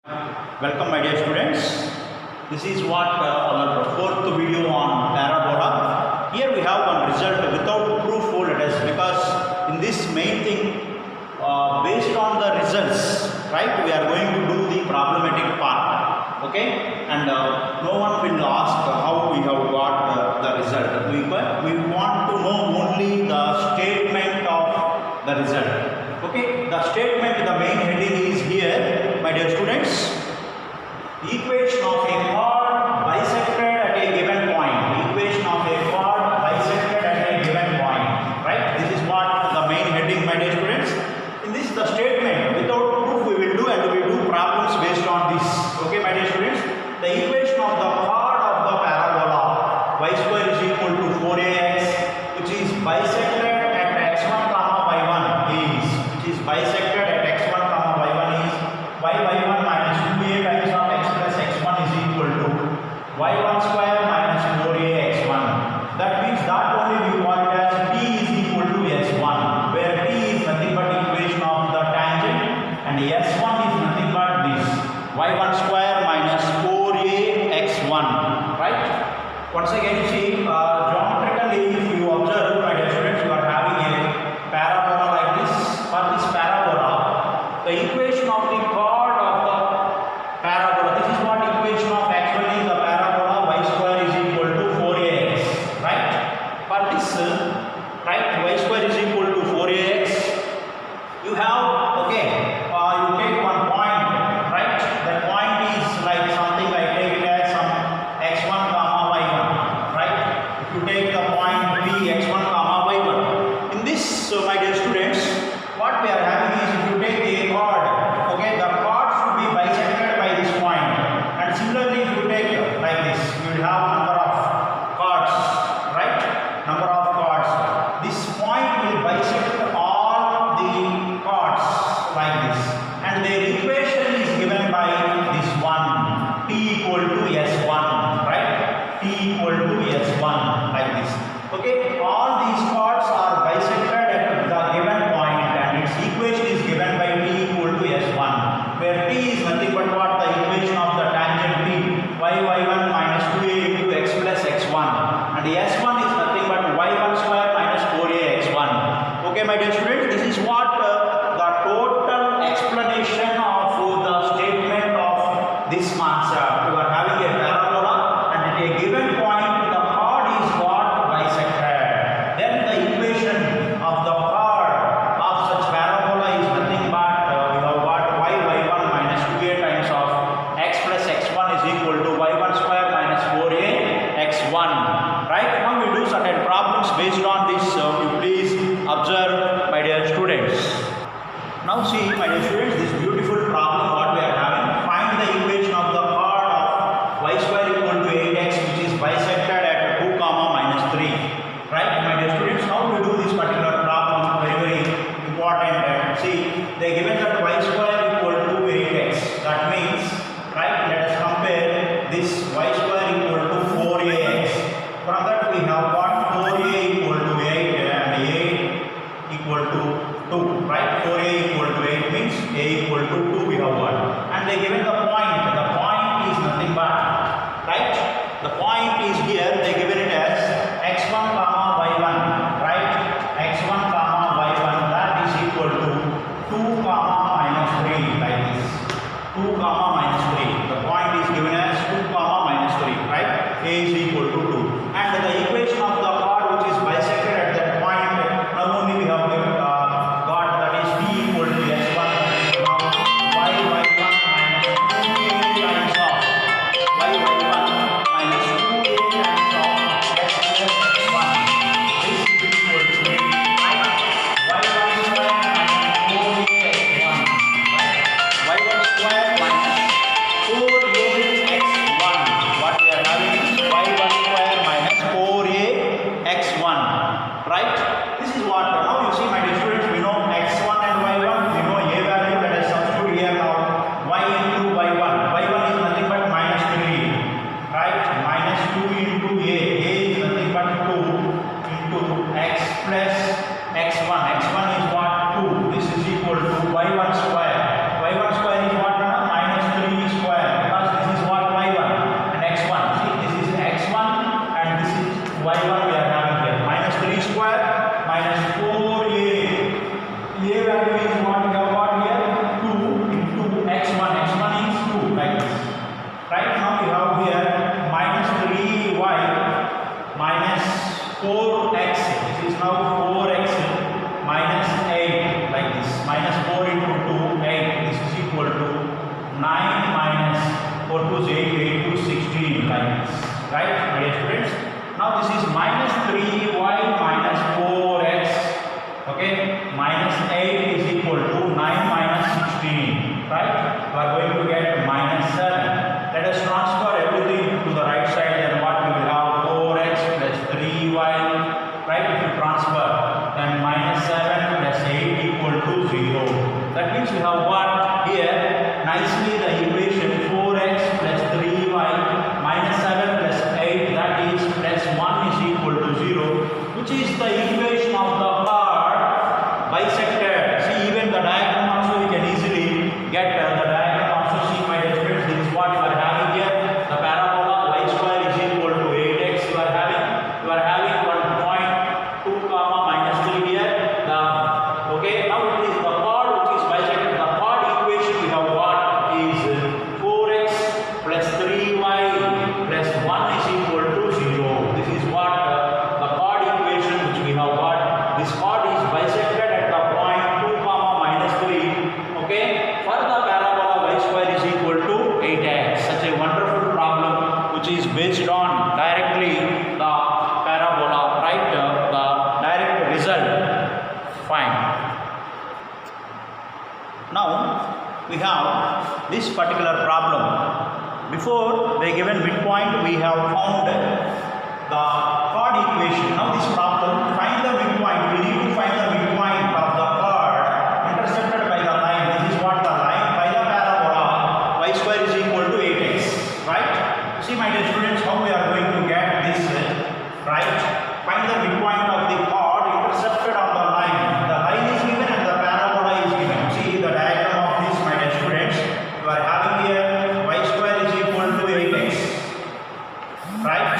Welcome my dear students. This is what our fourth video on parabola. Here we have one result without proof folders because in this main thing based on the results, right, we are going to do the problematic part, okay, and no one will ask how we have got the result. We want to know only the statement of the result, okay. The statement, the main heading is here my dear students. Equation of a chord bisected at a given point. Equation of a chord bisected at a given point. Right? This is what the main heading, my dear students. In this, the statement without proof we will do, and we will do problems based on this. Okay, my dear students. The equation of the chord of the parabola y square is equal to 4ax, which is bisected at x1 comma y1 is, which is bisected at x1 comma y1 is y1 minus 2a times of y1 square minus 4ax1. That means that only we call it as t is equal to s1, where t is nothing but equation of the tangent and s1 is nothing but this y1 square minus 4ax1. Right? Once again, see, geometrically, if you observe, my dear students, you are having a parabola like this. For this parabola, the equation of the chord of the parabola, this is what equation of actually the parabola y square is equal to 4ax, right? For this, right, y square is equal to 4ax, you have, okay, you take one point, right? That point is like something, I take it as some x1 comma y1, right? If you take the point b x1 comma y1, in this, my dear students, what we are having is, if you take a chord, okay, the chord should be bisected by this point. And similarly, if you take like this, you will have number of chords, right? Number of chords. This point will bisect all the chords like this, and their equation is given by this one, t equal to s1, right? T equal to s1 like this. Okay, all these chords are bisected at the given point, and its equation is given by t equal to s1, where t is nothing but what? The equation of the tangent t, y1 minus 2a into x plus x1, and the s1 is nothing but y1 square minus 4ax1. Okay, my dear students, this is what the total explanation of the statement of this concept. You are having a parabola, and at a given point the chord is what? Bisected. Then the equation of the chord of such parabola is nothing but we have what? y1 minus 2a times of x plus x1 is equal to y1 square minus 4ax1. Right? Now we do certain problems based on this. So you please observe, my dear students. Now see, my dear students, this beautiful problem what we are having. Find the equation of the chord of y square equal to 8x, which is bisected at 2 comma minus 3. Right, my dear students? Now we do this particular problem, very important. See, they given that y square equal to 8x. That means, right, let us compare this y square equal to 4ax. From that we have got 4a equal to 8 and 8 equal to 2. Right, 4a equal to 8 means a equal to 2 we have got. And they given the point. The point is nothing but, right, the point is here, they given it as x1 comma y1, right, x1 comma y1, that is equal to 2 comma minus 3 like this, 2 comma minus 3. The point is given as 2 comma minus 3, right, a is equal to 2. And the equation of the chord which is bisected at that point, now only we have given, got, that is t equal to s1 y1 minus 2a times of y1 minus 2a times of x plus x1. This is equal to y1 square minus 4ax1, right? y1 square minus 4 4 2 8, 8 2 16, like this. Right, my dear students? Now this is minus 3y minus 4x. Okay, minus 8 is equal to 9 minus 16. Right? We are going to get minus 7. Let us transfer everything to the right side. Then what we will have 4x plus 3y. Right? If you transfer, then minus 7 plus 8 equal to 0. That means we have what here nicely the equation 4x plus 3y minus 7 plus 8, that is plus 1 is equal to 0, which is the equation of the chord bisected. See, even the diagram also we can easily get the diagram also. See, my dear friends, this is what you are having here. The parabola y square is equal to 8x. You are having 1 point 2 comma minus 3 here. Okay, now it is the chord which is bisected. The chord equation we have what is 4x plus 3y plus 1 is equal to 0. This is what the chord equation which we have got. This chord is bisected at the point 2 comma minus 3. Okay, for the parabola y square is equal to 8x. Such a wonderful problem which is based on directly the parabola, right? The direct result. Fine. Now we have this particular problem. Before the given midpoint, we have found the chord equation. Now this problem, find the midpoint. We need to find the midpoint of the chord intercepted by the line. This is what the line by the parabola y square is equal to 8x. Right? See, my dear students, how we are going to get this right? Find the midpoint of the chord intercepted on the line. The line is given and the parabola is given. See the diagram of this, my dear students. You are having here y square is equal to 8x. Right?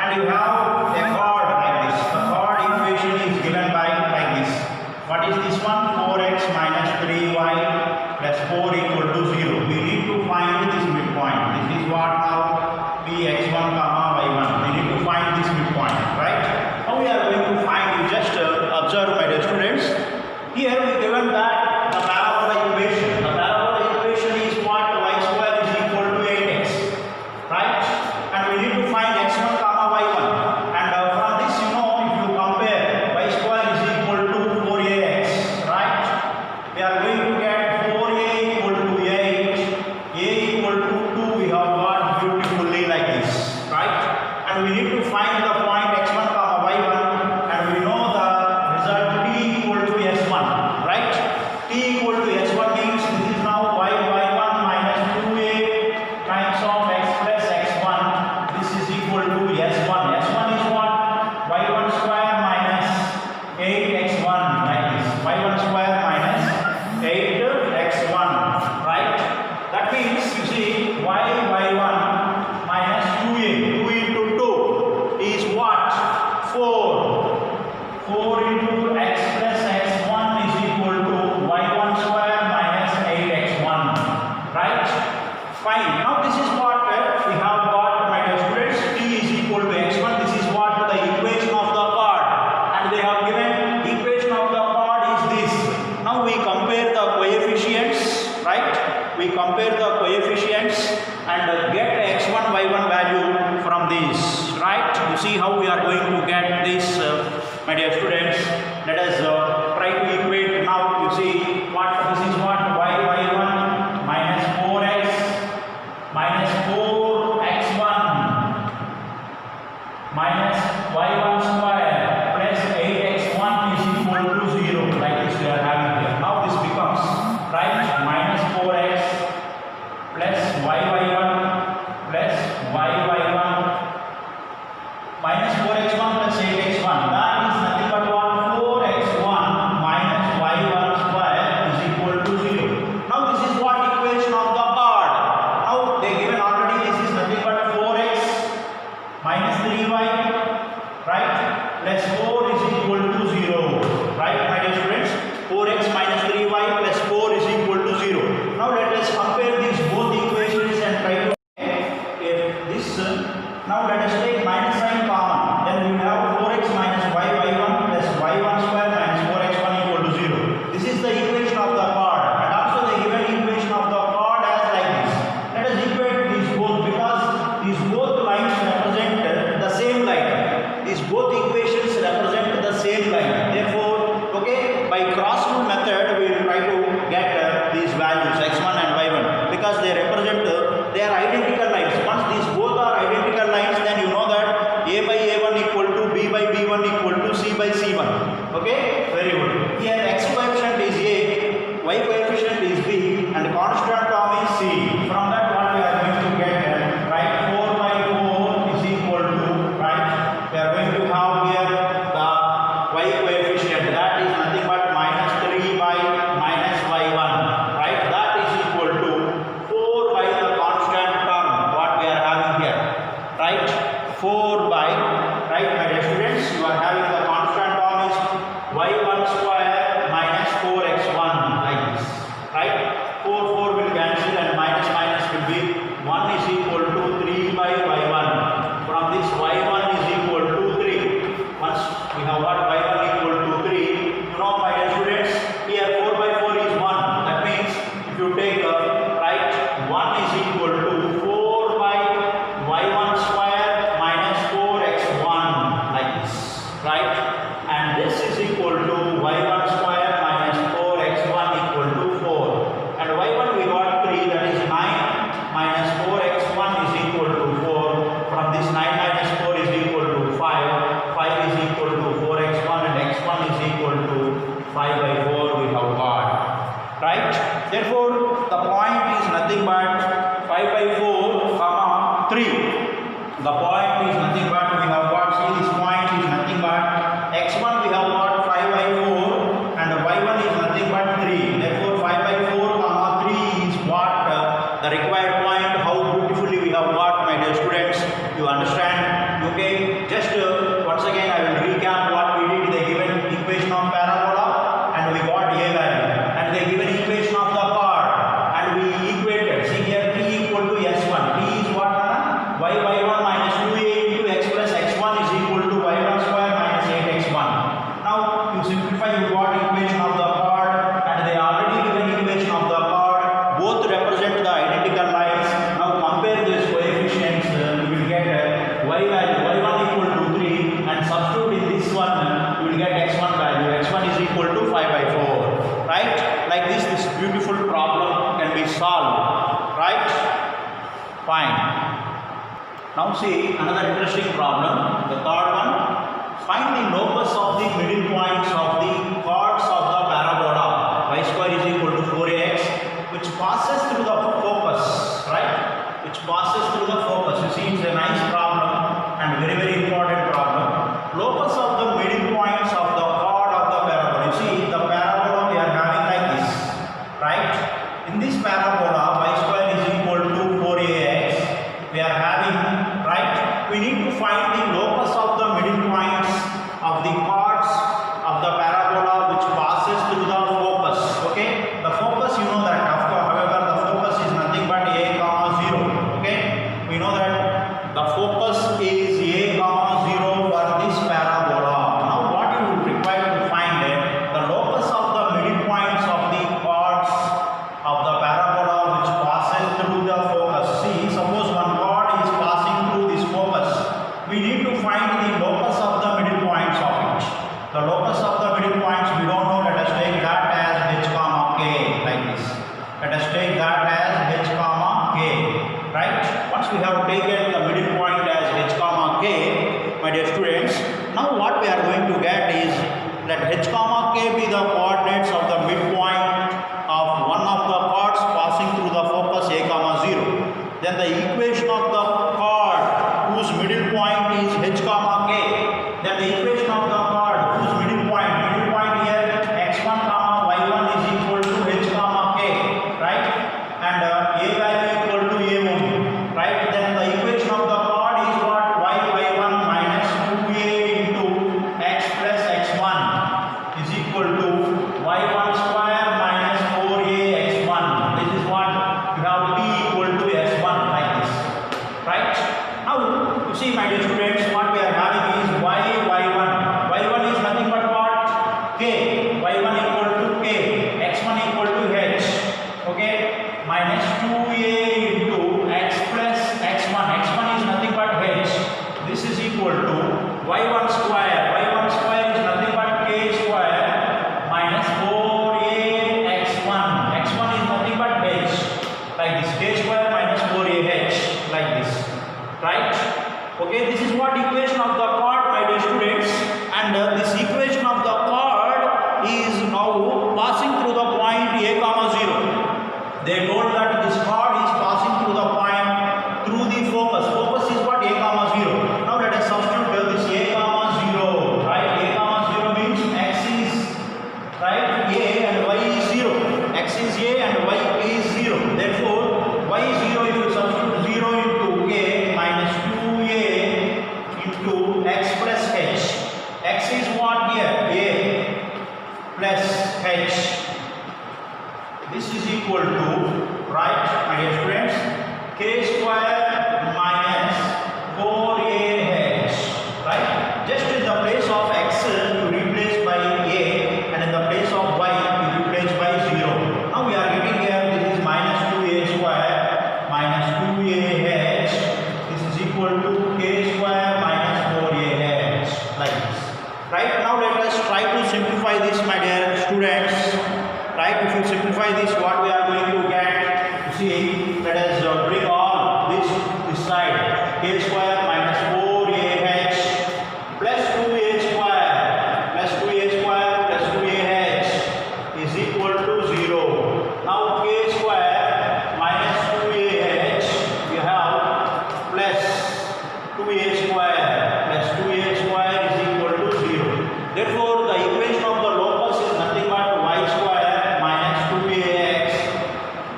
And you have a chord like this. The chord equation is given by like this. What is this one? 4x minus 3y plus 4 equal to 0. We need to find this midpoint. This is what now Px1 comma y1. We need to find this midpoint. Right? How we are going to find? You just observe, my dear students. Here we given that the parabola equation. The parabola equation is what? Y square is equal to 8x. Right? And we need to find x1 comma y1. And from this, you know, if you compare, y square is equal to 4ax. Right? We are going to get 4a equal to 8. A equal to 2 we have got beautifully like this. Right? And we need to find the point x1 comma y1. And we know the result t equal to s1. Right? T equal to s1 means this is now y1 minus 2a times of x plus x1. This is equal to s1. S1 is what? y1 square minus 8x1 like this. y1 square minus 8x1. Right? That means you see y1 minus 2a. 2 into 2 is what? 4. 4 into x plus x1 is equal to y1 square minus 8x1. Right? Fine. Now this is what we have got, my dear students. T is equal to x1. This is what the equation of the chord. And they have given equation of the chord is this. Now we compare the coefficients. Right? We compare the coefficients and get x1 y1 value from this. Right? You see how we are going to get this, my dear students. Let us try to equate now. You see what this is what y1 minus 4x minus 4x1 minus y1 square plus 8x1 is equal to 0. Like this we are having here. Now this becomes right minus 4x plus y1 plus y1 minus 4x1 plus 8x1. That is nothing but what? 4x1 minus y1 square is equal to 0. Now this is what equation of the chord. Now they given already this is nothing but 4x minus 3y, right? Plus 4 is equal to 0. Right, my dear students? 4x minus 3y plus 4 is equal to 0. Now let us compare these both equations and try to they are identical lines. Once these both are identical lines, then you know that A by A1 equal to B by B1 equal to C by C1. Okay, very good. Here x coefficient is A, y coefficient is B, and constant term is C. From that, what we are going to get, right? 4 by 4 is equal to, right? We are going to have here the y coefficient, that is nothing but minus 3 by minus y1, right? That is equal to 4 by the constant term what we are having here, right? 4 by, right, my dear students, you are having the constant term is y1 square minus 4x1 like this, right? 4 will cancel and minus minus will be 1 is equal to 3 by y1. From this y1 is equal to 3. Once we have got y1 equal to 3, you know my dear students, here 4 by 4 is 1. That means if you take right, 1 is equal to 4 by y1 square minus 4x1 like this, right? And this is equal to y1 square minus 4x1 equal to 4. And y1 we got 3, that is 9 minus 4x1 is equal to 4. From this 9 minus 4 is equal to 5. 5 is equal to 4x1 and x1 is equal to 5 by 4 we have got. Right? Therefore, the point is nothing but 5 by 4, comma 3. The point is nothing but we have got, see this point is nothing but x1 we have got 5 by 4 and y1 is nothing but 3. Therefore, 5 by 4, comma 3 is what the required point. How beautifully we have got, my dear students. You understand? Okay. Just once again I will recap what we did. They given equation of parabola and we got A value, and they given equation of the chord and we equated. See here T equal to S1. T is what? Y by 1 minus 2A into x plus x1 is equal to y1 square minus 8x1. Now you simplify, you got equation of the chord and they already given equation of the chord. Both represent the identical lines. Now compare these coefficients. You will get y value y1 equal to 3 and substitute in this one. You will get x1 value. x1 is equal to 5 by 4. Right? Like this beautiful problem can be solved. Right? Fine. Now see another interesting problem, the third one. Find the locus of the middle points of the chords of the parabola. Y square is equal to 4ax, which passes through the focus, right? Which passes through the focus. You see, it's a nice problem and very, very important problem. Locus of the middle points of the chord of the parabola. You see, the parabola we are having like this, right? In this parabola, y square is equal to 4ax. We are having, right? We need to find the locus of the middle points of the chords of the parabola which passes through the focus. Okay? The focus, you know that. However, the focus is nothing but a comma 0. Okay? We know that the focus is a comma 0 for this parabola. Now, what you would require to find the locus of the middle points of the chords of the parabola which passes through the focus. See, suppose one chord is passing through this focus. We need to find the locus of the middle points of it. The locus of the middle points we don't know. Let us take that as h comma k like this. Let us take that as h comma k. Right? Once we have taken the middle point as h comma k, my dear students, now what we are going to get is let h comma k be the coordinates of the midpoint of one of the chords passing through the focus a comma 0. Then the equation of the chord whose middle point is h comma k. Then the equation of the chord whose middle point here x1 comma y1 is equal to h comma k, right? And a value equal to a only, right? Then the equation of the chord is what? Y by 1 minus 2a into x plus x1 is equal to y1 square minus 4a x1. This is what you have t equal to s1 like this, right? Now you see, my dear students, what we are having is y1. Y1 is nothing but what? K. Y1 equal to k. X1 equal to h. Okay? Minus 2a into x plus x1. X1 is nothing but h. This is equal to y1 square. Y1 square is nothing but k square minus 4a x1. X1 is nothing but h. Like this, k square minus 4ah. Okay, this is what equation of the chord, my dear students, and this equation of the chord is now passing through the point a comma 0. They told that this chord is passing through the point through the focus. Focus is what? A comma 0. Now let us substitute this a comma 0, right? A comma 0 means x is, right, a and y is 0. X is a and y is 0. Therefore, y is 0, if you substitute 0 into a minus 2a into x plus h. X is what here? A plus h. This is equal to, right, my dear students, k square minus 4ah, right? Just in the place of x you replace by a, and in the place of y you replace by 0. Now we are getting here, this is minus 2a square minus 2ah. This is equal to k square minus 4ah, like this. Right? Now let us try to simplify this, my dear students. Right? If you simplify this, what we are going to get? See, let us bring all this side. K square minus 4ah plus 2a square plus 2a square plus 2ah is equal to 0. Now k square minus 2ah we have plus 2a square plus 2a square is equal to 0. Therefore, the equation of the locus is nothing but y square minus 2ax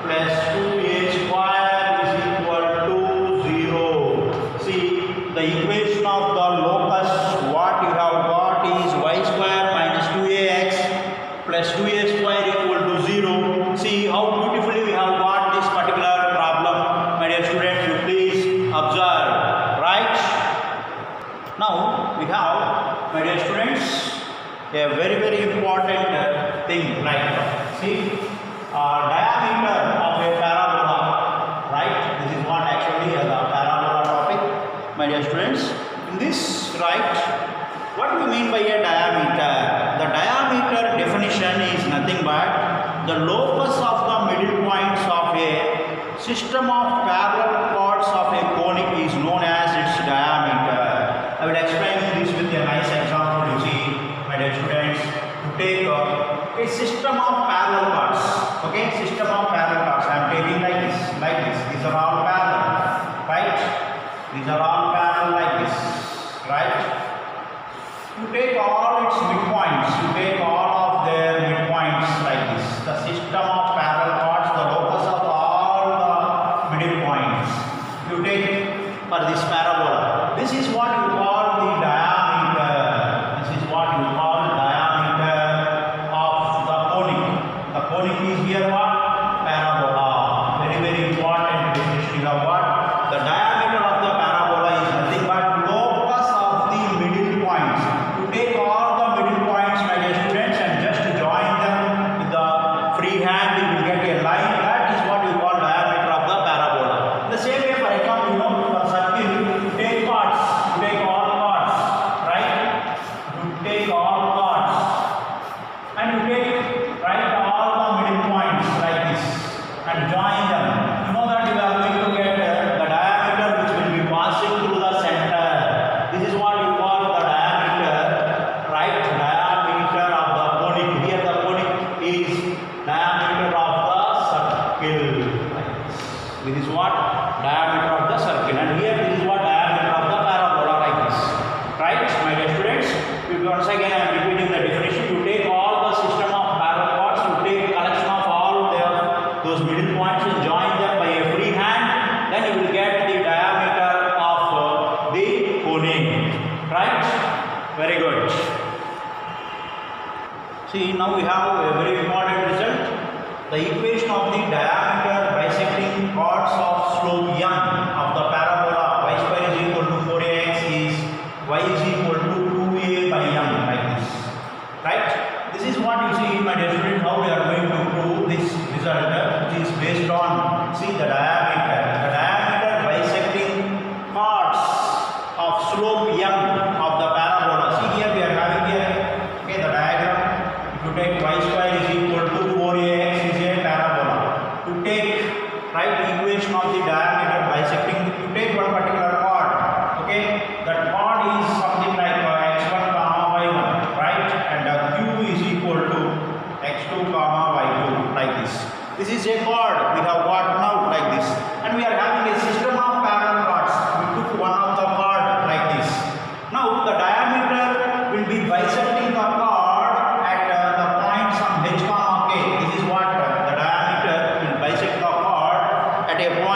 plus 2a square is equal to 0. See, the equation of the locus, what you have got is y square minus 2ax plus 2a square equal to 0. See how beautifully we have got this particular problem, my dear students. You please observe, right? Now we have, my dear students, a very important thing, like, see, diameter of a parabola, right? This is what actually the parabola topic, my dear students. In this, right, what do you mean by a diameter? The diameter definition is nothing but the locus of the middle points of a system of parallel chords of a conic is known as its diameter. I will explain this with a nice example. You see, my dear students, to take a system of parallel chords. Okay, system of parallel chords. I am taking like this, like this. These are all parallel, right? These are all parallel like this, right? You take all its midpoints. You take all of their midpoints like this. The system of parallel chords, the locus of all the middle points. You take for this parabola. This is what you call the diameter. This is what you call diameter of the conic. The conic is here what? Parabola. Very important definition. You have what? The diameter of the parabola is nothing but locus of the middle points. You take all the middle points, my dear students, and just join them with the free hand. You will get a line. That is what you call diameter of the parabola. In the same way, for example, you know, for circle, you take chords. You take all chords, right? You take all chords, and you take, right, all the middle points like this, and join them. You know that you are going to get the diameter which will be passing through the center. This is what you call the diameter, right? Diameter of the conic. Here the conic is diameter of the circle. This is what? Diameter of the circle. And here this is what? Diameter of the parabola, like this. Right, my dear students? Once again I am repeating the definition. You take all the system of parallel chords, you take collection of all those middle points and join them by a free hand, then you will get the diameter of the conic. Right? Very good. See, now we have a very important result. The equation of the diameter bisecting chords of slope m of the parabola y square is equal to 4ax is y is equal to 2a by m, like this. Right? This is what you see, my dear students, how we are going to prove this result, which is based on, see, the diameter. The diameter bisecting chords of slope m of the parabola. See, here we are having here, okay, the diagram. If you take y square is equal to 4ax is a parabola. To take, right, the equation of the diameter bisecting, you take one particular chord, okay,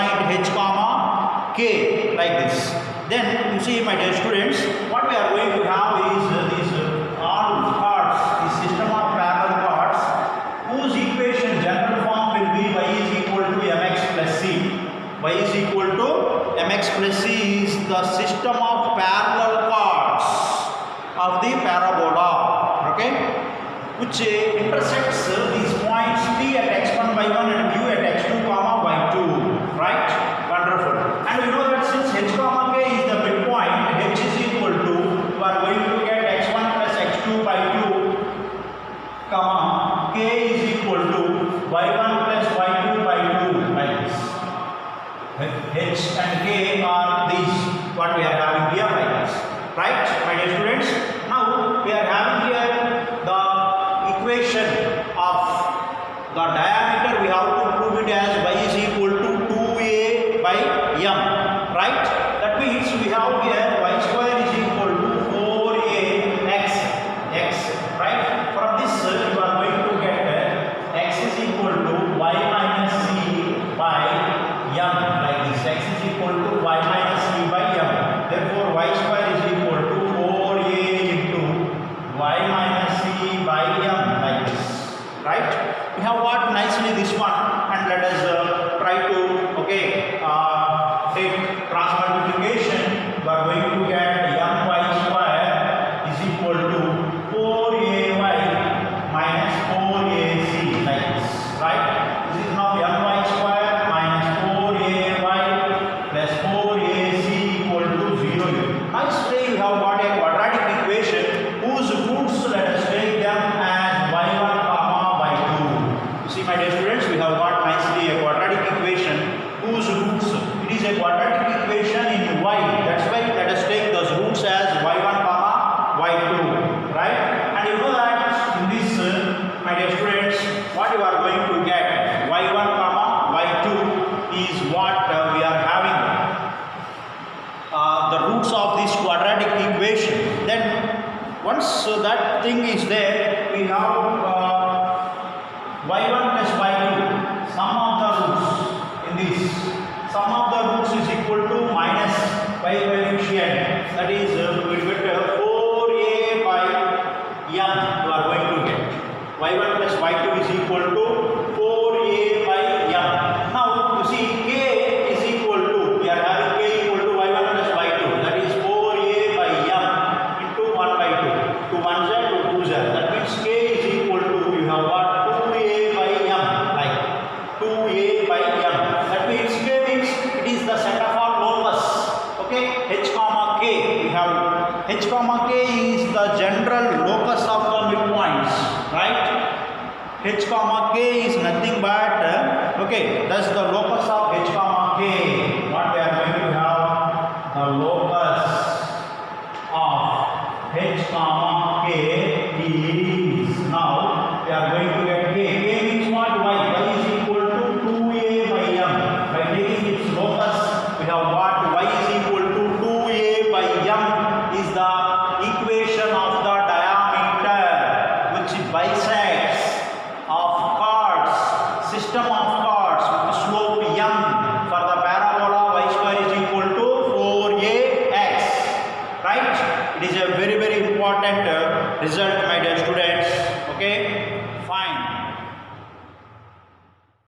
point H comma K like this. Then you see, my dear students, what we are going to have is these all chords, the system of parallel chords whose equation general form will be y is equal to mx plus c. Y is equal to mx plus c is the system of parallel chords of the parabola, okay, which intersects these points P at x1 y1 and Q at x2 comma y2, right? Wonderful. And we know that since h comma k is the midpoint, h is equal to, you are going to get x1 plus x2 by 2 comma k is equal to y1 plus y2 by 2 like this. H and k are these what we are having here like this, right, my dear students? Now we are having here the equation of the diameter. We have to prove it as y is equal to 2a by m, right? That means we have here y square is equal to 4a x, right? From this you are going to get x is equal to y minus c by m like this. X is equal to y minus c by m. Therefore y square is equal to 4a into y minus c by m like this, right? We have got nicely this one, and let us try to take cross multiplication. We are going to get my square is equal to 4ay minus 4ac like this, right? This is now my square minus 4ay plus 4ac equal to 0. Nicely you have got a quadratic equation whose roots, let us take them as y1 comma y2. See, my dear students, we have got nicely a quadratic equation whose roots, it is a quadratic equation in y. That's why let us take those roots as y1 comma y2, right? And you know that in this, my dear students, what you are going to get y1 comma y2 is what we are having the roots of this quadratic equation. Then once that thing is there, we have y1 plus y2, sum of the roots in this. Sum of the roots is equal to minus y coefficient, that is we will get 4a by m. You are going to get y1 plus y2 is equal to 4a by m. Now you see k is equal to, we are having k equal to y1 plus y2, that is 4a by m into 1 by 2. To 1 z to 2 z. That means k is equal to, you have got 2a by m, like 2a by m. That means k means it is the set of all locus, okay, h comma k. We have h comma k is the general locus of the midpoints, right? H comma k is nothing but okay, that's the locus of h comma k. What we are going to have, the locus of h comma k is, now we are going to get k. K means what? Y. Y is equal to 2a by m. By taking its locus, we have got y is equal to 2a by m is the equation of the diameter which bisects of chords, system of chords with slope m for the parabola y square is equal to 4ax, right? It is a very important result, my dear students, okay, fine.